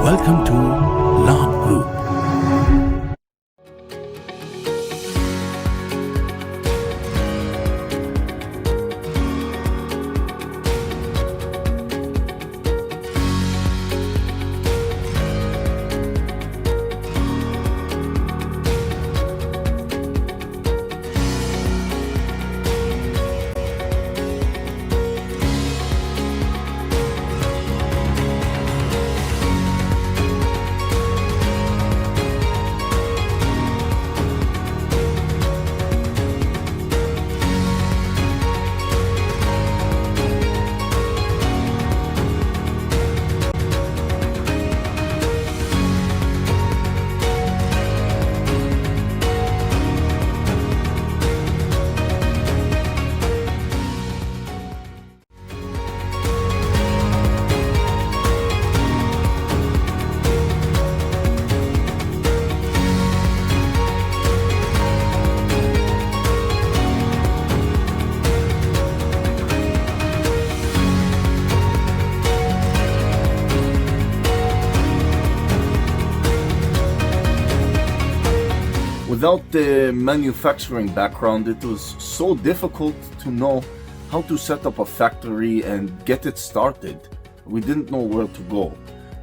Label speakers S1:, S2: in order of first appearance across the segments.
S1: Welcome to Labh Group.
S2: Without the manufacturing background, it was so difficult to know how to set up a factory and get it started. We didn't know where to go.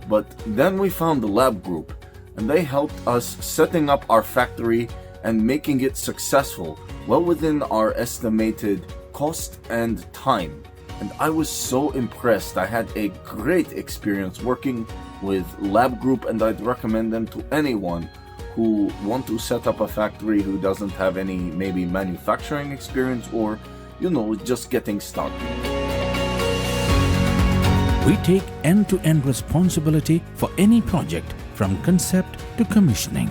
S2: But then we found the Labh Group, and they helped us setting up our factory and making it successful, well within our estimated cost and time. And I was so impressed. I had a great experience working with Labh Group, and I'd recommend them to anyone who want to set up a factory who doesn't have any maybe manufacturing experience or, just getting started.
S1: We take end-to-end responsibility for any project from concept to commissioning.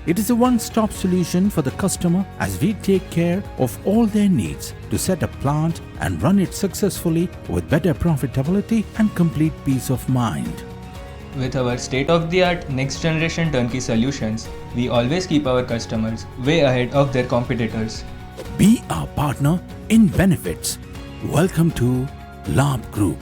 S1: It is a one-stop solution for the customer as we take care of all their needs to set a plant and run it successfully with better profitability and complete peace of mind.
S3: With our state-of-the-art next-generation turnkey solutions, we always keep our customers way ahead of their competitors.
S1: Be our partner in benefits. Welcome to Labh Group.